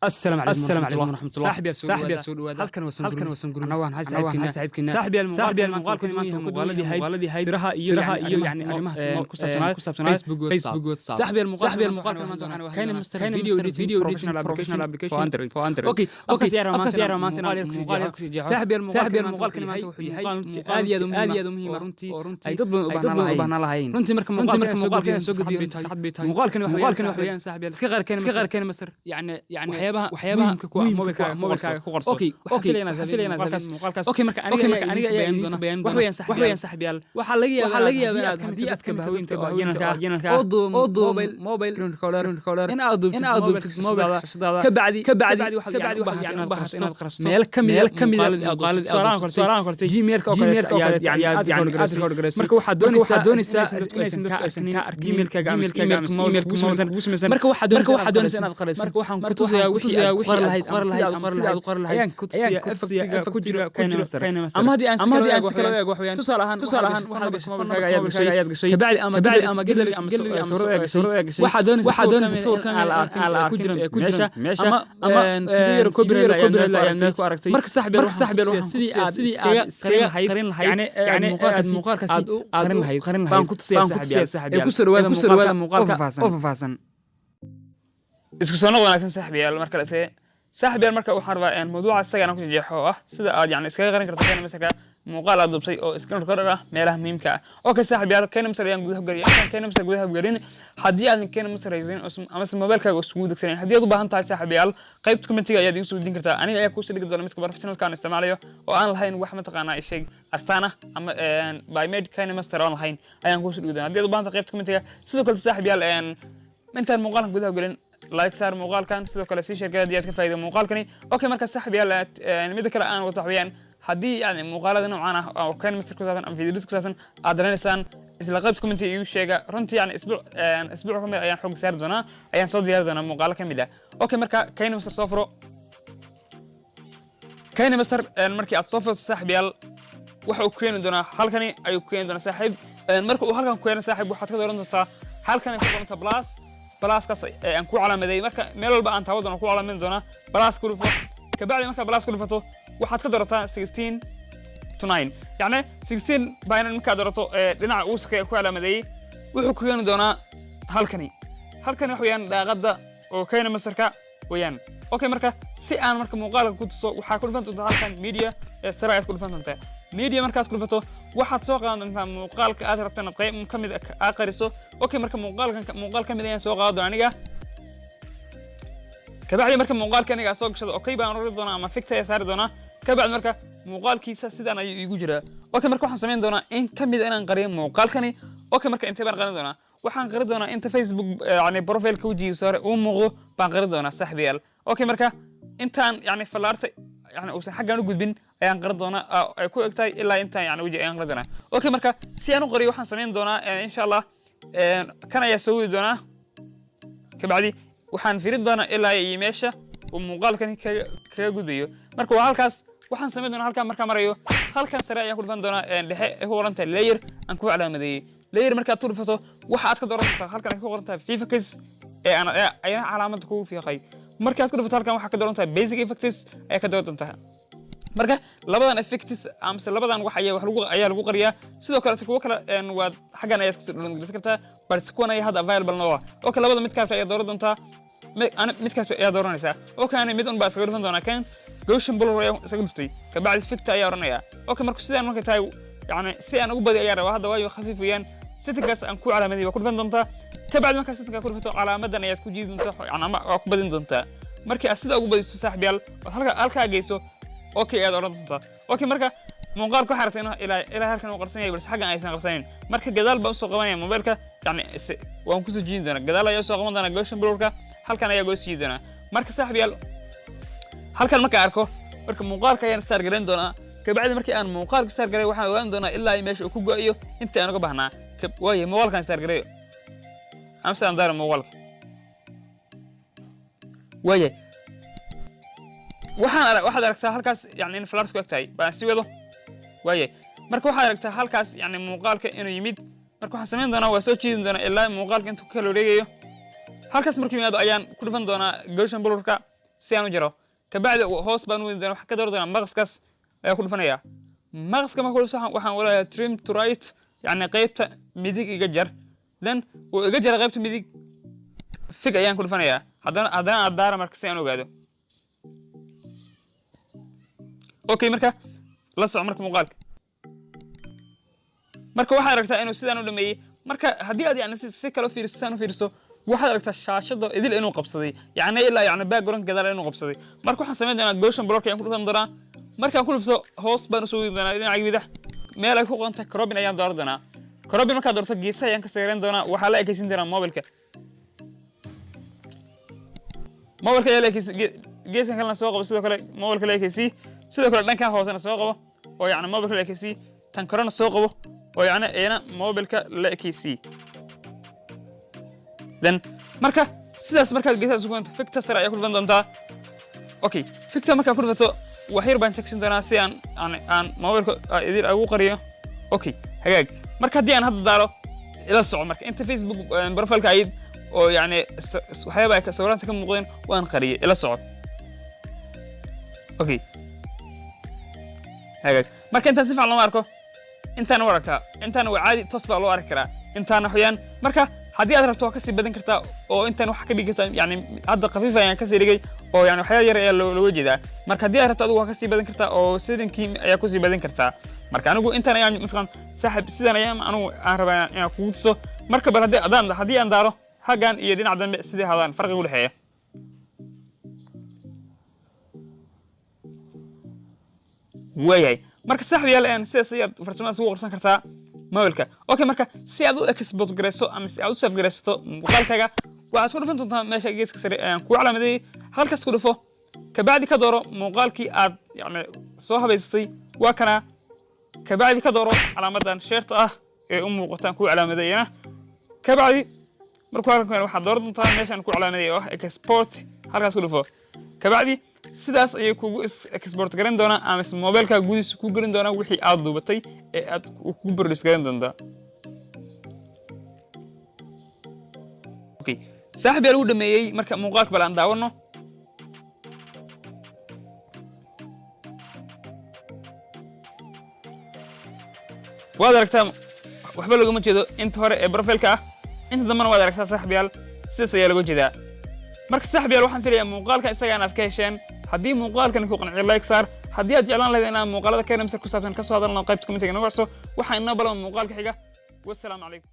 السلام عليكم ورحمة الله. صاحب يا سود halkan wasan أنا وان حسابكنا صاحب المقال كل ما مقالدي هاي سرها iyo يعني arrimaha ku saabsan Facebook WhatsApp صاحب المقال كان مستر فيديو professional application for Android اوكي سيارة مانتنا صاحب المقال كل ما آدي مهمة runtii dad u baahan lahayn runtii marka maqaalkan soo gudbiyo maqaalkan wax weeyaan saaxiib iska qarkeen masar يعني waxyaabaha mobilkaaga ku qarso okay marka aniga wax weeyaan saxiibayaal waxa laga yaabaa hadii aad ka bahawinta janalka oo mobile screen recorder in aad duubtid mobile ka bacdi waxaad u baahan inaad qarsto meel kamid saaran kartay gmailka oo kale aad record garayso marka waxaad doonaysaa inaysan ka arkin emailkaaga marka waxaad doonaysaa inaad qarayso marka waxaan ku tusayaa wixii qor lahayd ku jira ama hadii aan si kale eego wax weeyaan tusaale ahaan waxaad ayaad gashay kabacdi ama gallery ama sawirada gashay waxaad doonaysaa sawirkan ku jira meesha ama video copyright ayaan meel ku aragtay marka saxbiil sidii aad qarin lahayd yani muuqaalkaas aad qarin lahayd baan ku tusayaa saxbiil ku soo dhawaada muuqaalka oo faahfaahsan isku soo wanaagsan saaxiibayaal marka la tahay saaxiibayaal marka waxaan rabaa in mawduuca isagana ku jeexo sida aad yani iskaga qarin karto kana masaka muuqaal aad dubtay oo screen recorder ah meelaha muhiimka ah okay saaxiibayaal kana masar ayaan gudaha galin hadii aad kana masaraysan ama mobilkaaga isku degsanay hadii aad u baahan tahay saaxiibayaal qaybta commentiga ayaad igu soo diin kartaa aniga ayaa ku soo dhigi doona midka professionalka aan isticmaalayo oo aan lahayn wax ma taqaanaa sheeg astaana ama by made kana masar aan lahayn ayaan ku soo dhigi doona hadii aad u baahan tahay qaybta commentiga sidoo kale saaxiibayaal intaan muuqaalka gudaha galin لايك صار مقال كان سيدو كلا سي شركه ديات كفايده مقال كني اوكي marka saxib yaala mid kale aan wato waxyaan hadii yani muuqaalada noocan ah oo kan mister ku saabsan ama fiidiyoos ku saabsan aad dareensaan isla qaybta comment iyo sheega runtii yani isbuuc kamid ayaan xog saar doona ayaan soo diyaar doona muuqaal kamid ah okay marka kayna mister soo furo kayna mister markii aad soo furto saxib yaal waxa uu keenay doona halkani ayuu keenay doona saaxib marka uu halkan keenay saaxib waxaad ka dooran doontaa halkan ku doonta بلاس كاس أن كل على مدى مركا ميلول بقى أنت عودنا كل على مدى دونا بلاس كل فوق كبعد مركا بلاس كل فتو واحد كدرته 16 to 9 يعني 16 بين المكا درته لنا عوس كل على مدى وحكيون دونا هالكني وحيان غدا وكينا مسركا ويان أوكي مركا سي أنا مركا مقالة كنت سو وحكول فانتو هالكن ميديا استراحة كل فانتو ميديا مركا كل فتو waxaad soo qaadan inta muuqaalka aad rabtaan qayb kamid ah aqriso okay marka muuqaal kamid ayaan soo qaado aniga kabacdi marka muuqaalka aniga soo gashado okay baan ridi doonaa ama fikta ay saari doonaa kabacdi marka muuqaalkiisa sidaan ay igu jiraa okay marka waxaan sameyn doonaa in kamid inaan qariyo muuqaalkani okay marka intee baan qarin doonaa waxaan qari doonaa inta Facebook yani profile-ka wajigiisa hore uu muuqdo baan qari doonaa saxbiyaal okay marka intaan yani falaarta يعني وسن حاجة نقول بين أيان قردونا كو إكتاي إلا إنت يعني وجه أيان قردنا أوكي مركا سيانو قري وحن سمين دونا إن شاء الله كان يسوي دونا كبعدي وحن فيرد دونا إلا يمشى ومقال كان كجود بيو مركو هالكاس وحن سمين دونا هالكام مركا مريو هالكان سريع يقول بين دونا اللي هو رنت اللير أنكو على مدي لير مركا طول فتو واحد كدور هالكان هو رنت في فكس أنا أي علامة تكون في خي marka aad ku dhufato halkan waxa ka doorantaa basic effects ay ka doorantaa marka labadan effects amse labadan wax ayaa lagu qariyaa sidoo kale kuwa kale waa xagan ayaad ku dhigsan kartaa balse kuwan ay hadda available noo okay labada mid kaas ayaa dooran doontaa mid kaas ayaa dooranaysaa okay ana mid un baa iska dhufan doonaa kan goshan blur ayaa iska dhuftay ka bacdi effect ayaa oranaya okay marka sidaan markay tahay yani si aan ugu badi ayaa rabaa hadda waayo khafiifiyaan sitkaas aan ku calaamaday waa ku dhufan doontaa كبعد ما كسرت كل فترة على مدى أن يكون جيد منتخب يعني ما أقبل إنت مركي أسد أقبل يستسحب بيال هالك جيسو أوكي يا دوران أنت أوكي مركا مقال كحرتنا إلى هالك نقرسين بس حاجة عايزين نقرسين مركا جدال بس قوانين موبايلك يعني وانكسو جيد أنا جدال يسوق قوان أنا جوشن بلورك هالك أنا يجوز جيد أنا مركا سحب بيال هالك المركا أركو مركا مقال كيان ستارجرين دونا كبعد مركي أنا مقال ستارجرين واحد وين دونا إلا يمشي وكوجو أيو أنت أنا قبحنا ويا مقال كان ستارجرين أمس أنا دار الموال وجه واحد أركتها هالكاس يعني إن فلارس كوكتاي بس ويله وجه مركو واحد أركتها هالكاس يعني مقالك إنه يميد مركو حسمين دونا وسوتشي دونا إلا مقالك أنتو كالوريجيو هالكاس مركو يميد أيان كل فن دونا جوشن بلوركا si aan u jaro kabacdi hoos baan u weyn doonaa wax ka door doonaa maqaskaas ayaa ku dhufanaya maqaska marka ku dhufto waxaan walaalayaa trim to right yani qaybta midig iga jar then uu iga jara qaybta midig fig ayaan ku dhufanayaa haddana adaara marka si aan ogaado okay marka la soco marka muuqaalka marka waxaad aragtaa inuu sidaan u dhameeyay marka haddii aad yani si kale u fiiriso sidaan u fiiriso waxaad aragtaa shaashada idil inuu qabsaday yani ilaa yani background gadaal inuu qabsaday marka waxaan samayn doonaa goshan block ayaan ku dhufan doonaa markaan ku dhufto hoos baan usoo wadi doonaa dhinaca midax meel ay ku qoran tahay crobin ayaan dooran doonaa crobin markaad doorto geesaha ayaan ka sawirayn doonaa waxaa la ekaysiin doonaa mobilka ayaa la ekaysi geeskan kalena soo qabo sidoo kale mobilka la ekaysi sidoo kale dhankan hoosena soo qabo oo yani mobilka la ekaysi tan korena soo qabo oo yani ayna mobilka la ekaysi then marka sidaas markaad geesaha isugu keento ficta sare ayaa ku dhufan doontaa okay ficta markaa ku dhufato wax yar baan section doonaa si aan mobilka idil ugu qariyo okay hagaag marka haddii aan hadda daaro ila soco marka inta Facebook profileka ayd oo yani waxyaaba ay sawiranta ka muuqdeen waan qariyay ila soco okay hagaag marka intaan si fiican loo arko intaan u aragtaa intaan waa caadi toos baa loo arki karaa intaan waxyaan marka haddii aad rabto waa kasii badan kartaa oo intaan wax ka dhigi kartaa yani hadda khafiif ayaan kasii dhigay oo yani waxyaaba yar ayaa looga jeedaa marka haddii aad rabto adigu waa kasii badan kartaa oo sidankii ayaa kusii badan kartaa marka anigu intaan ayaan mataqaan saaxib sidaan ayaan anigu aan rabaa inaan kugu tuso marka bal haddii aan daaro xaggan iyo dhinaca dambe sidii hadaan farqiga u dhexeeya waayahay marka saaxiibayaal aan sidaas ayaad farsamadaas ugu qorsan kartaa mobilka okay marka si aad u export gareyso ama si aad u save gareysato muuqaalkaaga waxaad ku dhufan doontaa meesha geeska sare aan ku calaamadeeyay halkaas ku dhufo kabacdi ka dooro muuqaalkii aad yani soo habaysatay waa kana kabacdi ka dooro calaamadan sheerta ah ee u muuqataan ku calaamadeeyana kabacdi markuu halkan waxaad dooran doontaa meeshaan ku calaamadeeyay oo ah export halkaas ku dhufo kabacdi sidaas ayay kugu export garan doonaa ama mobilka gudihiisa ku garan doonaa wixii aad duubatay ee aad ku produce garan doontaa okay saaxiib yaa lagu dhameeyay marka muuqaalka bal aan daawano waad aragtaa waxba laguma jeedo inta hore ee profilka ah inta dambana waad aragtaa saaxiibayaal sidaas ayaa lagu jeedaa marka saaxiibayaal waxaan filayaa muuqaalka isaga inaad ka hesheen haddii muuqaalkan ku qanciyo like saar haddii aad jeclaan lahayd inaan muuqaalada ka ku saabsan ka soo hadalno qaybta commentiga nagu cusub waxaan inoo balan muuqaalka xiga wassalaamu calaykum